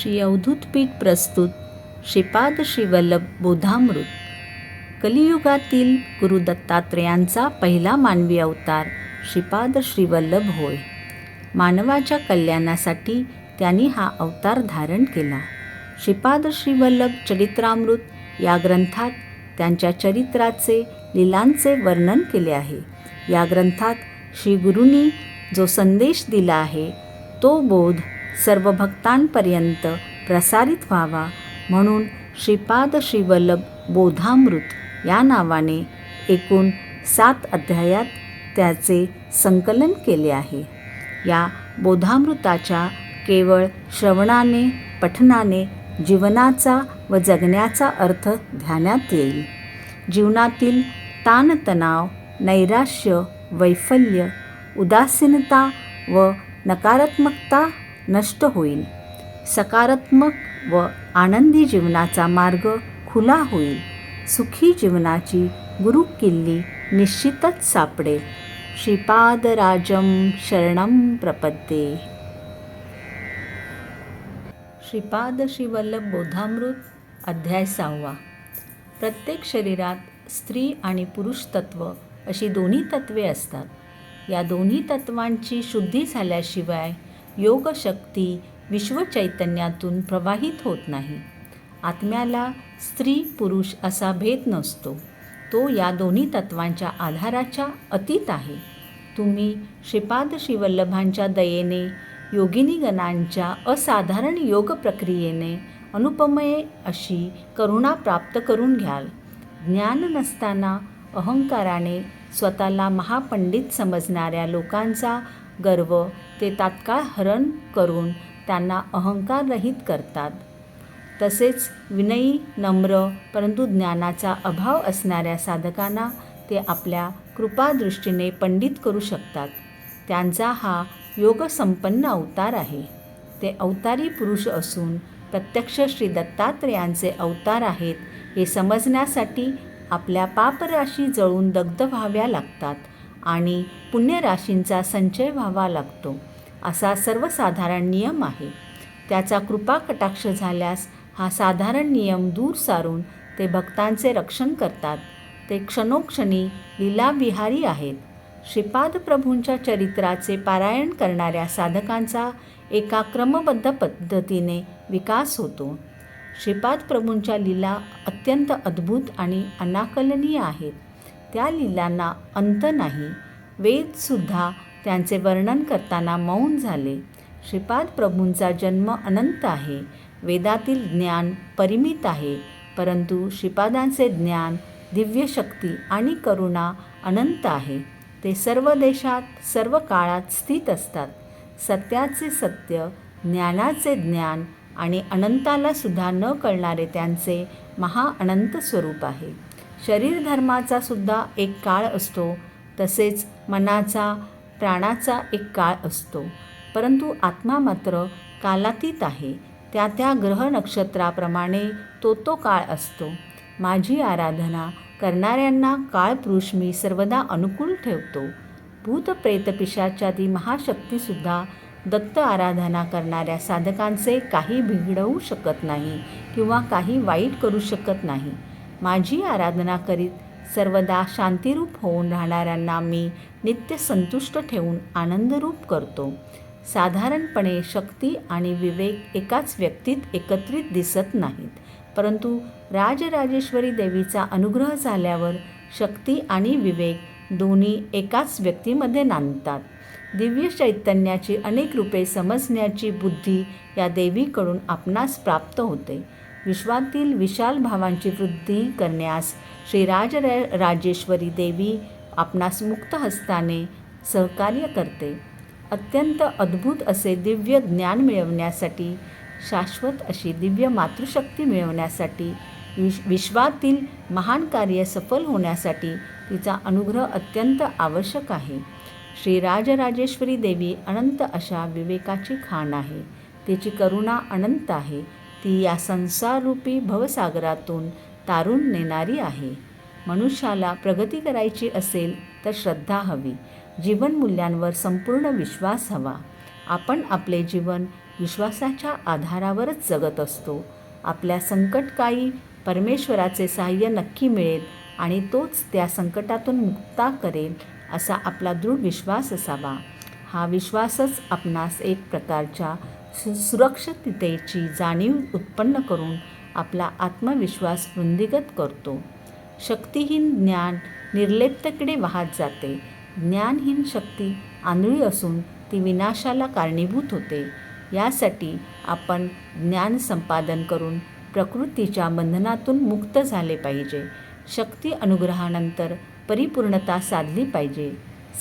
श्री अवधूत पीठ प्रस्तुत श्रीपाद श्रीवल्लभ बोधामृत. कलियुगातील गुरु दत्तात्रेयांचा पहिला मानवी अवतार श्रीपाद श्रीवल्लभ होय. मानवाच्या कल्याणासाठी त्यांनी हा अवतार धारण केला. श्रीपाद श्रीवल्लभ चरित्रामृत या ग्रंथात त्यांच्या चरित्राचे लीलांचे वर्णन केले आहे. या ग्रंथात श्री गुरूंनी जो संदेश दिला आहे तो बोध सर्व भक्तांपर्यंत प्रसारित व्हावा म्हणून श्रीपाद श्रीवल्लभ बोधामृत या नावाने एकूण 7 अध्यायात त्याचे संकलन केले आहे. या बोधामृताच्या केवळ श्रवणाने पठनाने जीवनाचा व जगण्याचा अर्थ ध्यानात येईल. जीवनातील ताणतणाव, नैराश्य, वैफल्य, उदासीनता व नकारात्मकता नष्ट होईल. सकारात्मक व आनंदी जीवनाचा मार्ग खुला होईल. सुखी जीवनाची गुरुकिल्ली निश्चितच सापडेल. श्रीपादराजं शरणं प्रपद्ये. श्रीपाद श्रीवल्लभ बोधामृत अध्याय 6. प्रत्येक शरीरात स्त्री आणि पुरुष तत्व अशी दोन्ही तत्वे असतात. या दोन्ही तत्वांची शुद्धी झाल्याशिवाय योगशक्ती विश्वचैतन्यातून प्रवाहित होत नाही. आत्म्याला स्त्री पुरुष असा भेद नसतो. तो या दोन्ही तत्वांच्या आधाराच्या अतीत आहे. तुम्ही श्रीपाद श्रीवल्लभांच्या दयेने योगिनीगणांच्या असाधारण योग प्रक्रियेने अनुपमेय अशी करुणा प्राप्त करून घ्याल. ज्ञान नसताना अहंकाराने स्वतःला महापंडित समजणाऱ्या लोकांचा गर्व ते तात्काळ हरण करून त्यांना अहंकाररहित करतात. तसेच विनयी, नम्र परंतु ज्ञानाचा अभाव असणाऱ्या साधकांना ते आपल्या कृपादृष्टीने पंडित करू शकतात. त्यांचा हा योगसंपन्न अवतार आहे. ते अवतारी पुरुष असून प्रत्यक्ष श्री दत्तात्रेयांचे अवतार आहेत हे समजण्यासाठी आपल्या पापराशी जळून दग्ध व्हाव्या लागतात आणि पुण्यराशींचा संचय व्हावा लागतो असा सर्वसाधारण नियम आहे. त्याचा कृपा कटाक्ष झाल्यास हा साधारण नियम दूर सारून ते भक्तांचे रक्षण करतात. ते क्षणोक्षणी लीलाविहारी आहेत. श्रीपाद प्रभूंच्या चरित्राचे पारायण करणाऱ्या साधकांचा एका क्रमबद्ध पद्धतीने विकास होतो. श्रीपाद प्रभूंच्या लीला अत्यंत अद्भुत आणि अनाकलनीय आहेत. त्या लीलांना अंत नाही. वेदसुद्धा त्यांचे वर्णन करताना मौन झाले. श्रीपाद प्रभूंचा जन्म अनंत आहे. वेदातील ज्ञान परिमित आहे, परंतु श्रीपादांचे ज्ञान, दिव्यशक्ती आणि करुणा अनंत आहे. ते सर्व देशात सर्व काळात स्थित असतात. सत्याचे सत्य, ज्ञानाचे ज्ञान आणि अनंताला सुद्धा न कळणारे त्यांचे महाअनंत स्वरूप आहे. शरीर धर्माचा सुद्धा एक काळ असतो, तसेच मनाचा, प्राणाचा एक काळ असतो, परंतु आत्मा मात्र कालातीत आहे. त्या त्या ग्रह नक्षत्राप्रमाणे तो काळ असतो. माझी आराधना करणाऱ्यांना काळपुरुष मी सर्वदा अनुकूल ठेवतो. भूत प्रेत पिशाचादी महाशक्तीसुद्धा दत्त आराधना करणाऱ्या साधकांचे काही बिघडवू शकत नाही किंवा काही वाईट करू शकत नाही. माझी आराधना करीत सर्वदा शांतिरूप होऊन राहणाऱ्यांना मी नित्य संतुष्ट ठेवून आनंदरूप करतो. साधारणपणे शक्ती आणि विवेक एकाच व्यक्तीत एकत्रित दिसत नाहीत, परंतु राजराजेश्वरी देवीचा अनुग्रह झाल्यावर शक्ती आणि विवेक दोन्ही एकाच व्यक्तीमध्ये नांदतात. दिव्य चैतन्याची अनेक रूपे समजण्याची बुद्धी या देवीकडून आपणास प्राप्त होते. विश्वातील विशाल भावांची वृद्धी करण्यास श्री राजराजेश्वरी देवी आपणास मुक्त हस्ताने सहकार्य करते. अत्यंत अद्भुत असे दिव्य ज्ञान मिळवण्यासाठी, शाश्वत अशी दिव्य मातृशक्ती मिळवण्यासाठी, विश्वातील महान कार्य सफल होण्यासाठी तिचा अनुग्रह अत्यंत आवश्यक आहे. श्री राजराजेश्वरी देवी अनंत अशा विवेकाची खाण आहे. तिची करुणा अनंत आहे. ती या संसाररूपी भवसागरातून तारून नेणारी आहे. मनुष्याला प्रगती करायची असेल तर श्रद्धा हवी. जीवनमूल्यांवर संपूर्ण विश्वास हवा. आपण आपले जीवन विश्वासाच्या आधारावरच जगत असतो. आपल्या संकटकाळी परमेश्वराचे सहाय्य नक्की मिळेल आणि तोच त्या संकटातून मुक्ता करेल असा आपला दृढ विश्वास असावा. हा विश्वासच आपणास एक प्रकारच्या सुरक्षिततेची जाणीव उत्पन्न करून आपला आत्मविश्वास वृद्धिंगत करतो. शक्तिहीन ज्ञान निर्लिप्ततेकडे वाहत जाते. ज्ञानहीन शक्ती आंधळी असून ती विनाशाला कारणीभूत होते. यासाठी आपण ज्ञान संपादन करून प्रकृतीच्या बंधनातून मुक्त झाले पाहिजे. शक्ती अनुग्रहानंतर परिपूर्णता साधली पाहिजे.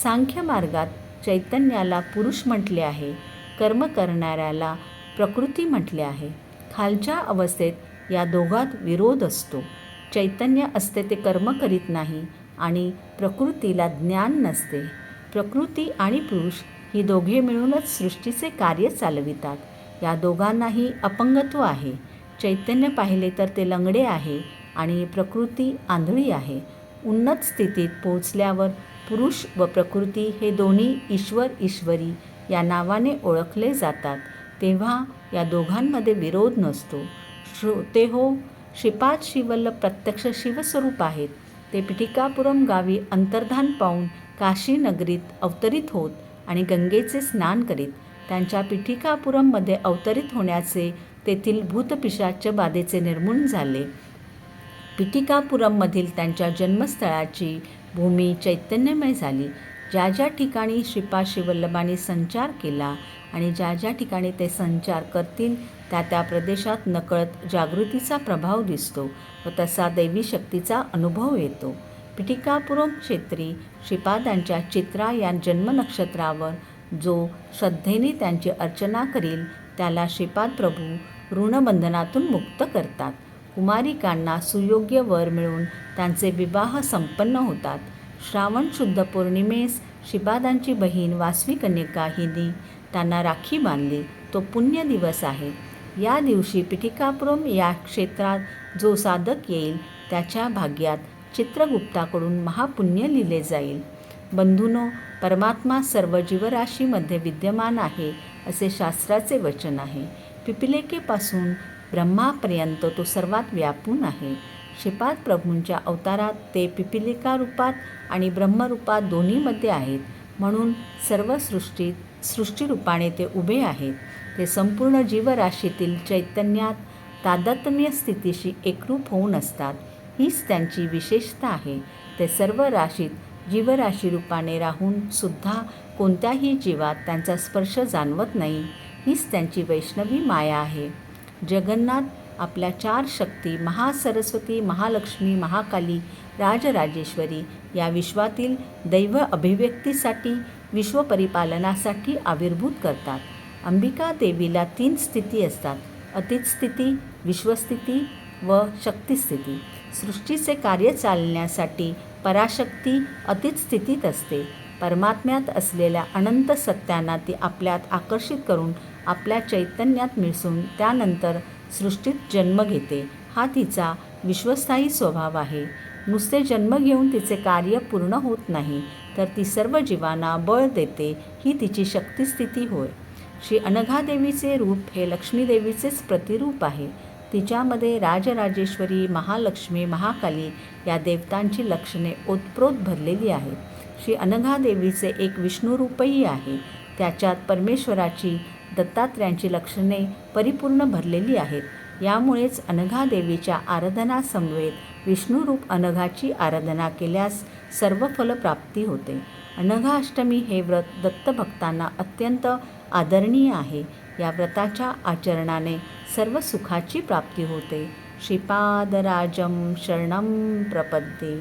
सांख्य मार्गात चैतन्याला पुरुष म्हटले आहे, कर्म करणाऱ्याला प्रकृती म्हटले आहे. खालच्या अवस्थेत या दोघात विरोध असतो. चैतन्य असते ते कर्म करीत नाही आणि प्रकृतीला ज्ञान नसते. प्रकृती आणि पुरुष ही दोघे मिळूनच सृष्टीचे कार्य चालवितात. या दोघांनाही अपंगत्व आहे. चैतन्य पाहिले तर ते लंगडे आहे आणि प्रकृती आंधळी आहे. उन्नत स्थितीत पोहोचल्यावर पुरुष व प्रकृती हे दोन्ही ईश्वर ईश्वरी या नावाने ओळखले जातात. तेव्हा या दोघांमध्ये विरोध नसतो. श्रोते हो, श्रीपाद श्रीवल्लभ प्रत्यक्ष शिवस्वरूप आहेत. ते पिठिकापुरम गावी अंतर्धान पावून काशी नगरीत अवतरित होत आणि गंगेचे स्नान करीत. त्यांच्या पिठिकापुरममध्ये अवतरित होण्याचे तेथील भूतपिशाच बाधेचे निर्मूलन झाले. पिठिकापुरममधील त्यांच्या जन्मस्थळाची भूमी चैतन्यमय झाली. ज्या ज्या ठिकाणी श्रीपाद श्रीवल्लभांनी संचार केला आणि ज्या ज्या ठिकाणी ते संचार करतील त्या त्या प्रदेशात नकळत जागृतीचा प्रभाव दिसतो व तसा दैवी शक्तीचा अनुभव येतो. पिठिकापुरम क्षेत्री श्रीपादांच्या चित्रा या जन्मनक्षत्रावर जो श्रद्धेने त्यांची अर्चना करील त्याला श्रीपाद प्रभू ऋणबंधनातून मुक्त करतात. कुमारिकांना सुयोग्य वर मिळून त्यांचे विवाह संपन्न होतात. श्रावण शुद्ध पौर्णिमेस श्रीपादांची बहीण वासवी कन्यका हिने त्यांना राखी बांधली. तो पुण्य दिवस आहे. या दिवशी पिठिकापुरम या क्षेत्रात जो साधक येईल त्याच्या भाग्यात चित्रगुप्ताकडून महापुण्य लिहिले जाईल. बंधूनो, परमात्मा सर्व जीवराशीमध्ये विद्यमान आहे असे शास्त्राचे वचन आहे. पिपिलिकेपासून ब्रह्मापर्यंत तो सर्वात व्यापून आहे. श्रीपाद प्रभूंच्या अवतारात ते पिपिलिका रूपात आणि ब्रह्मरूपात दोन्हीमध्ये आहेत. म्हणून सर्व सृष्टीरूपाने ते उभे आहेत. ते संपूर्ण जीवराशीतील चैतन्यात तादात्म्य स्थितीशी एकरूप होऊन असतात. हीच त्यांची विशेषता आहे. ते सर्व राशीत जीवराशी रूपाने राहून सुद्धा कोणत्याही जीवात त्यांचा स्पर्श जाणवत नाही. हीच त्यांची वैष्णवी माया आहे. जगन्नाथ आपल्या 4 शक्ती महासरस्वती, महालक्ष्मी, महाकाली, राजराजेश्वरी या विश्वातील दैव अभिव्यक्तीसाठी, विश्वपरिपालनासाठी आविर्भूत करतात. अंबिका देवीला 3 स्थिती असतात: अतीत स्थिती, विश्वस्थिती व शक्तिस्थिती. सृष्टीचे कार्य चालण्यासाठी पराशक्ती अतीत स्थितीत असते. परमात्म्यात असलेल्या अनंत सत्यांना ती आपल्यात आकर्षित करून आपल्या चैतन्यात मिसळून त्यानंतर सृष्टीत जन्म घेते. हा तिचा विश्वस्थायी स्वभाव आहे. नुसते जन्म घेऊन तिचे कार्य पूर्ण होत नाही, तर ती सर्व जीवांना बळ देते. ही तिची शक्तिस्थिती होय. श्री अनघादेवीचे रूप हे लक्ष्मीदेवीचेच प्रतिरूप आहे. तिच्यामध्ये राजराजेश्वरी, महालक्ष्मी, महाकाली या देवतांची लक्षणे ओतप्रोत भरलेली आहेत. श्री अनघादेवीचे एक विष्णुरूपही आहे. त्याच्यात परमेश्वराची, दत्तात्र्यांची लक्षणे परिपूर्ण भरलेली आहेत. यामुळेच अनघादेवीच्या आराधना समवेत विष्णुरूप अनघाची आराधना केल्यास सर्व फलप्राप्ती होते. अनघाष्टमी हे व्रत दत्तभक्तांना अत्यंत आदरणीय आहे. या व्रताच्या आचरणाने सर्व सुखाची प्राप्ती होते. श्रीपादराजं शरणं प्रपद्ये.